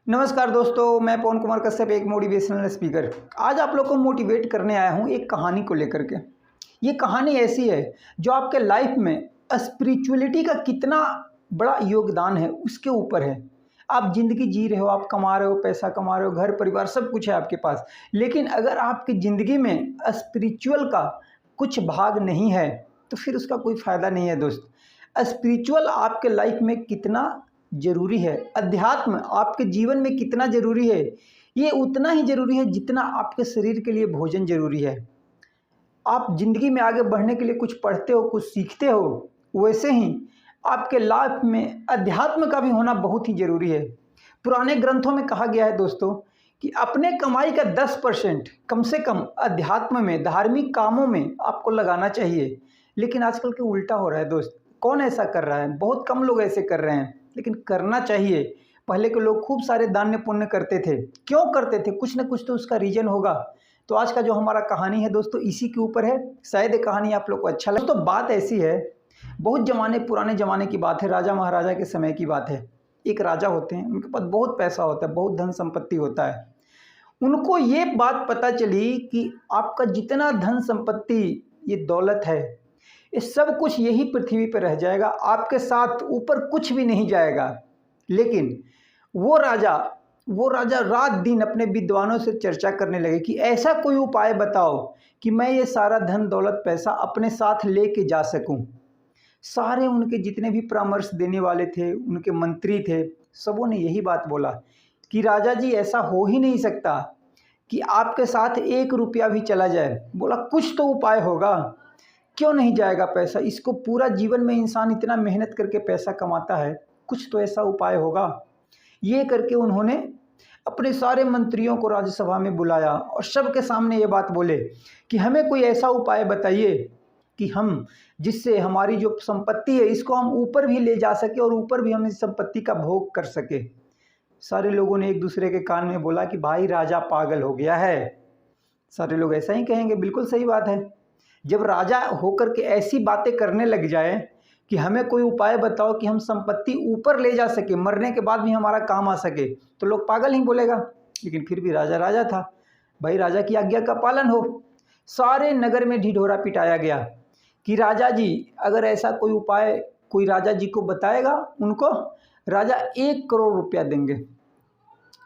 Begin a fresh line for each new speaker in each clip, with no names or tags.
नमस्कार दोस्तों, मैं पवन कुमार कश्यप, एक मोटिवेशनल स्पीकर। आज आप लोग को मोटिवेट करने आया हूँ एक कहानी को लेकर के। ये कहानी ऐसी है जो आपके लाइफ में स्पिरिचुअलिटी का कितना बड़ा योगदान है उसके ऊपर है। आप ज़िंदगी जी रहे हो, आप कमा रहे हो, पैसा कमा रहे हो, घर परिवार सब कुछ है आपके पास, लेकिन अगर आपकी ज़िंदगी में स्पिरिचुअल का कुछ भाग नहीं है तो फिर उसका कोई फ़ायदा नहीं है दोस्त। स्पिरिचुअल आपके लाइफ में कितना ज़रूरी है, अध्यात्म आपके जीवन में कितना ज़रूरी है, ये उतना ही ज़रूरी है जितना आपके शरीर के लिए भोजन ज़रूरी है। आप ज़िंदगी में आगे बढ़ने के लिए कुछ पढ़ते हो, कुछ सीखते हो, वैसे ही आपके लाइफ में अध्यात्म का भी होना बहुत ही ज़रूरी है। पुराने ग्रंथों में कहा गया है दोस्तों कि अपने कमाई का 10% कम से कम अध्यात्म में, धार्मिक कामों में आपको लगाना चाहिए। लेकिन आजकल के उल्टा हो रहा है दोस्त। कौन ऐसा कर रहा है? बहुत कम लोग ऐसे कर रहे हैं, लेकिन करना चाहिए। पहले के लोग खूब सारे दान पुण्य करते थे। क्यों करते थे? कुछ ना कुछ तो उसका रीजन होगा। तो आज का जो हमारा कहानी है दोस्तों, इसी के ऊपर है। शायद ये कहानी आप लोग को अच्छा लगे। तो बात ऐसी है, बहुत पुराने ज़माने की बात है, राजा महाराजा के समय की बात है। एक राजा होते हैं, उनके पास बहुत पैसा होता है, बहुत धन संपत्ति होता है। उनको ये बात पता चली कि आपका जितना धन संपत्ति, ये दौलत है, ये सब कुछ यही पृथ्वी पर रह जाएगा, आपके साथ ऊपर कुछ भी नहीं जाएगा। लेकिन वो राजा रात दिन अपने विद्वानों से चर्चा करने लगे कि ऐसा कोई उपाय बताओ कि मैं ये सारा धन दौलत पैसा अपने साथ लेके जा सकूं। सारे उनके जितने भी परामर्श देने वाले थे, उनके मंत्री थे, सबों ने यही बात बोला कि राजा जी, ऐसा हो ही नहीं सकता कि आपके साथ 1 रुपया भी चला जाए। बोला कुछ तो उपाय होगा। क्यों नहीं जाएगा पैसा? इसको पूरा जीवन में इंसान इतना मेहनत करके पैसा कमाता है, कुछ तो ऐसा उपाय होगा। ये करके उन्होंने अपने सारे मंत्रियों को राज्यसभा में बुलाया और सबके सामने ये बात बोले कि हमें कोई ऐसा उपाय बताइए कि हम जिससे हमारी जो संपत्ति है इसको हम ऊपर भी ले जा सके और ऊपर भी हम इस संपत्ति का भोग कर सके। सारे लोगों ने एक दूसरे के कान में बोला कि भाई, राजा पागल हो गया है। सारे लोग ऐसा ही कहेंगे, बिल्कुल सही बात है। जब राजा होकर के ऐसी बातें करने लग जाए कि हमें कोई उपाय बताओ कि हम संपत्ति ऊपर ले जा सके, मरने के बाद भी हमारा काम आ सके, तो लोग पागल ही बोलेगा। लेकिन फिर भी राजा राजा था, भाई राजा की आज्ञा का पालन हो। सारे नगर में ढिढोरा पिटाया गया कि राजा जी, अगर ऐसा कोई उपाय कोई राजा जी को बताएगा, उनको राजा 1 करोड़ रुपया देंगे।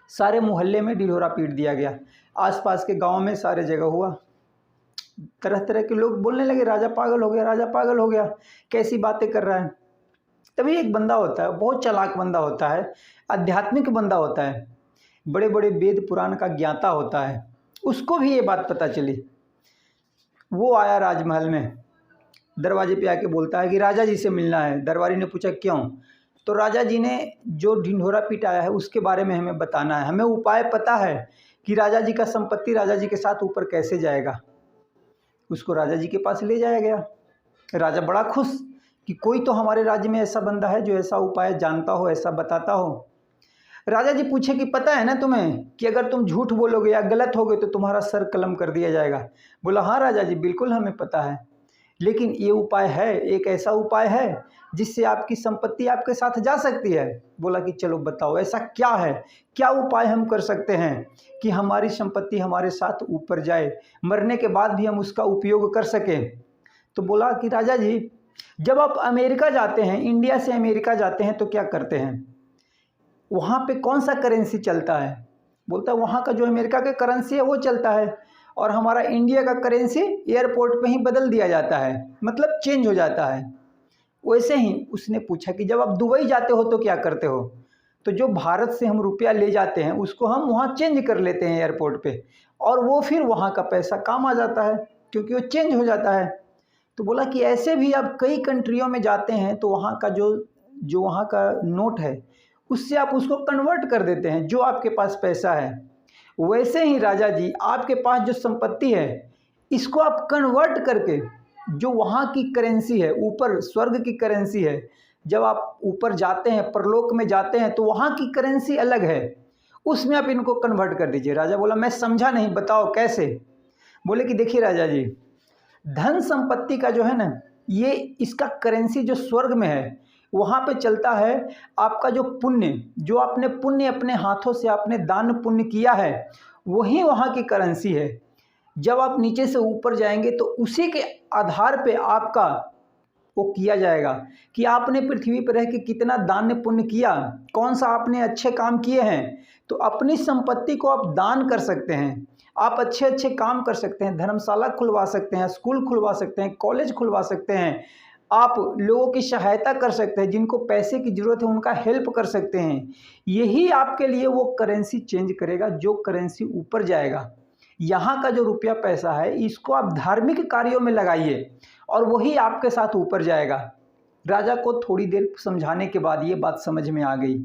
सारे मोहल्ले में ढिढोरा पीट दिया गया, आसपास के गाँव में सारे जगह हुआ। तरह तरह के लोग बोलने लगे राजा पागल हो गया, राजा पागल हो गया, कैसी बातें कर रहा है। तभी एक बंदा होता है, बहुत चालाक बंदा होता है, आध्यात्मिक बंदा होता है, बड़े बड़े वेद पुराण का ज्ञाता होता है, उसको भी ये बात पता चली। वो आया राजमहल में, दरवाजे पे आके बोलता है कि राजा जी से मिलना है। दरबारी ने पूछा क्यों? तो राजा जी ने जो ढिंढोरा पिटाया है उसके बारे में हमें बताना है, हमें उपाय पता है कि राजा जी का संपत्ति राजा जी के साथ ऊपर कैसे जाएगा। उसको राजा जी के पास ले जाया गया। राजा बड़ा खुश कि कोई तो हमारे राज्य में ऐसा बंदा है जो ऐसा उपाय जानता हो, ऐसा बताता हो। राजा जी पूछे कि पता है ना तुम्हें कि अगर तुम झूठ बोलोगे या गलत होगे तो तुम्हारा सर कलम कर दिया जाएगा। बोला हाँ राजा जी, बिल्कुल हमें पता है, लेकिन ये उपाय है, एक ऐसा उपाय है जिससे आपकी संपत्ति आपके साथ जा सकती है। बोला कि चलो बताओ ऐसा क्या है, क्या उपाय हम कर सकते हैं कि हमारी संपत्ति हमारे साथ ऊपर जाए, मरने के बाद भी हम उसका उपयोग कर सकें। तो बोला कि राजा जी, जब आप अमेरिका जाते हैं, इंडिया से अमेरिका जाते हैं तो क्या करते हैं? वहाँ पे कौन सा करेंसी चलता है? बोलता है वहाँ का जो अमेरिका का करेंसी है वो चलता है, और हमारा इंडिया का करेंसी एयरपोर्ट पे ही बदल दिया जाता है, मतलब चेंज हो जाता है। वैसे ही उसने पूछा कि जब आप दुबई जाते हो तो क्या करते हो? तो जो भारत से हम रुपया ले जाते हैं उसको हम वहाँ चेंज कर लेते हैं एयरपोर्ट पे, और वो फिर वहाँ का पैसा काम आ जाता है क्योंकि वो चेंज हो जाता है। तो बोला कि ऐसे भी आप कई कंट्रियों में जाते हैं तो वहाँ का जो वहाँ का नोट है उससे आप उसको कन्वर्ट कर देते हैं जो आपके पास पैसा है। वैसे ही राजा जी, आपके पास जो संपत्ति है इसको आप कन्वर्ट करके, जो वहाँ की करेंसी है, ऊपर स्वर्ग की करेंसी है, जब आप ऊपर जाते हैं, परलोक में जाते हैं, तो वहाँ की करेंसी अलग है, उसमें आप इनको कन्वर्ट कर दीजिए। राजा बोला मैं समझा नहीं, बताओ कैसे? बोले कि देखिए राजा जी, धन संपत्ति का जो है ना, ये इसका करेंसी जो स्वर्ग में है वहाँ पे चलता है आपका जो पुण्य, जो आपने पुण्य अपने हाथों से आपने दान पुण्य किया है, वही वहाँ की करेंसी है। जब आप नीचे से ऊपर जाएंगे तो उसी के आधार पे आपका वो किया जाएगा कि आपने पृथ्वी पर रह के कितना दान पुण्य किया, कौन सा आपने अच्छे काम किए हैं। तो अपनी संपत्ति को आप दान कर सकते हैं, आप अच्छे अच्छे काम कर सकते हैं, धर्मशाला खुलवा सकते हैं, स्कूल खुलवा सकते हैं, कॉलेज खुलवा सकते हैं, आप लोगों की सहायता कर सकते हैं, जिनको पैसे की ज़रूरत है उनका हेल्प कर सकते हैं। यही आपके लिए वो करेंसी चेंज करेगा, जो करेंसी ऊपर जाएगा। यहाँ का जो रुपया पैसा है इसको आप धार्मिक कार्यों में लगाइए और वही आपके साथ ऊपर जाएगा। राजा को थोड़ी देर समझाने के बाद ये बात समझ में आ गई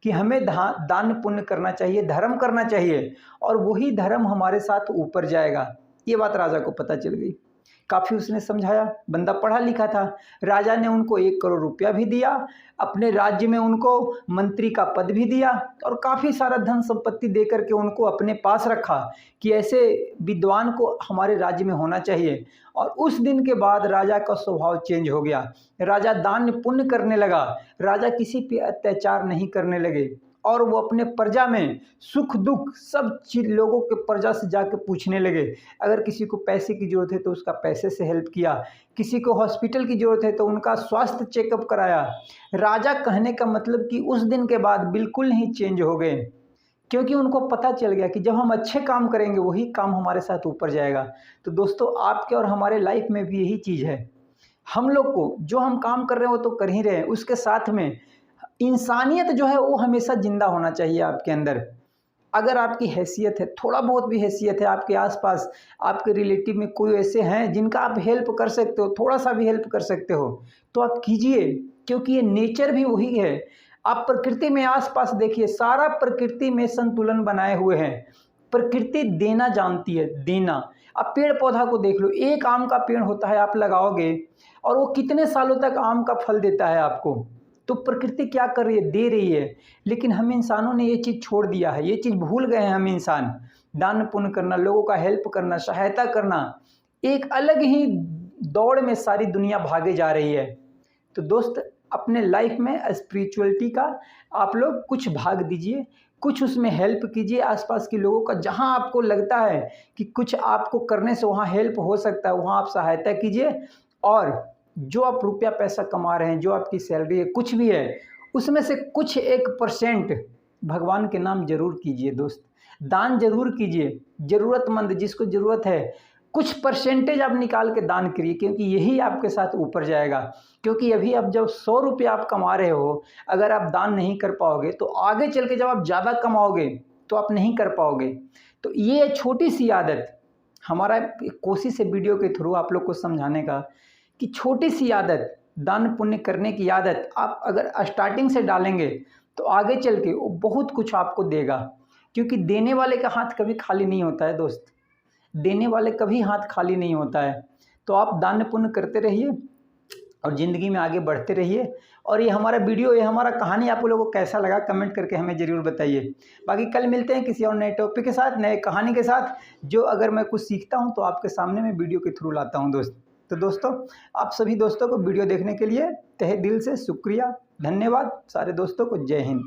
कि हमें दान पुण्य करना चाहिए, धर्म करना चाहिए, और वही धर्म हमारे साथ ऊपर जाएगा। ये बात राजा को पता चल गई। काफ़ी उसने समझाया, बंदा पढ़ा लिखा था। राजा ने उनको 1 करोड़ रुपया भी दिया, अपने राज्य में उनको मंत्री का पद भी दिया और काफ़ी सारा धन संपत्ति दे करके उनको अपने पास रखा कि ऐसे विद्वान को हमारे राज्य में होना चाहिए। और उस दिन के बाद राजा का स्वभाव चेंज हो गया। राजा दान पुण्य करने लगा, राजा किसी पे अत्याचार नहीं करने लगे और वो अपने प्रजा में सुख दुख सब चीज लोगों के प्रजा से जाके पूछने लगे। अगर किसी को पैसे की ज़रूरत है तो उसका पैसे से हेल्प किया, किसी को हॉस्पिटल की ज़रूरत है तो उनका स्वास्थ्य चेकअप कराया। राजा कहने का मतलब कि उस दिन के बाद बिल्कुल नहीं चेंज हो गए, क्योंकि उनको पता चल गया कि जब हम अच्छे काम करेंगे वही काम हमारे साथ ऊपर जाएगा। तो दोस्तों, आपके और हमारे लाइफ में भी यही चीज़ है। हम लोग को जो हम काम कर रहे हैं वो तो कर ही रहे हैं, उसके साथ में इंसानियत जो है वो हमेशा जिंदा होना चाहिए आपके अंदर। अगर आपकी हैसियत है, थोड़ा बहुत भी हैसियत है, आपके आसपास आपके रिलेटिव में कोई ऐसे हैं जिनका आप हेल्प कर सकते हो, थोड़ा सा भी हेल्प कर सकते हो तो आप कीजिए, क्योंकि ये नेचर भी वही है। आप प्रकृति में आसपास देखिए, सारा प्रकृति में संतुलन बनाए हुए हैं। प्रकृति देना जानती है, देना। आप पेड़ पौधा को देख लो, एक आम का पेड़ होता है, आप लगाओगे और वो कितने सालों तक आम का फल देता है आपको। तो प्रकृति क्या कर रही है, दे रही है। लेकिन हम इंसानों ने ये चीज़ छोड़ दिया है, ये चीज़ भूल गए हैं हम इंसान। दान पुण्य करना, लोगों का हेल्प करना, सहायता करना, एक अलग ही दौड़ में सारी दुनिया भागे जा रही है। तो दोस्त, अपने लाइफ में स्पिरिचुअलिटी का आप लोग कुछ भाग दीजिए, कुछ उसमें हेल्प कीजिए आसपास के लोगों का। जहां आपको लगता है कि कुछ आपको करने से वहां हेल्प हो सकता है, वहां आप सहायता कीजिए। और जो आप रुपया पैसा कमा रहे हैं, जो आपकी सैलरी है, कुछ भी है, उसमें से कुछ 1% भगवान के नाम जरूर कीजिए दोस्त, दान जरूर कीजिए। ज़रूरतमंद जिसको ज़रूरत है, कुछ परसेंटेज आप निकाल के दान करिए, क्योंकि यही आपके साथ ऊपर जाएगा। क्योंकि अभी अब जब 100 रुपये आप कमा रहे हो, अगर आप दान नहीं कर पाओगे तो आगे चल के जब आप ज़्यादा कमाओगे तो आप नहीं कर पाओगे। तो ये छोटी सी आदत, हमारा कोशिश है वीडियो के थ्रू आप लोग को समझाने का कि छोटी सी आदत, दान पुण्य करने की आदत आप अगर स्टार्टिंग से डालेंगे तो आगे चल के वो बहुत कुछ आपको देगा। क्योंकि देने वाले का हाथ कभी खाली नहीं होता है दोस्त, देने वाले कभी हाथ खाली नहीं होता है। तो आप दान पुण्य करते रहिए और ज़िंदगी में आगे बढ़ते रहिए। और ये हमारा वीडियो, ये हमारा कहानी आप लोगों को कैसा लगा कमेंट करके हमें ज़रूर बताइए। बाकी कल मिलते हैं किसी और नए टॉपिक के साथ, नए कहानी के साथ, जो अगर मैं कुछ सीखता हूँ तो आपके सामने मैं वीडियो के थ्रू लाता हूँ दोस्त। तो दोस्तों, आप सभी दोस्तों को वीडियो देखने के लिए तहे दिल से शुक्रिया, धन्यवाद। सारे दोस्तों को जय हिंद।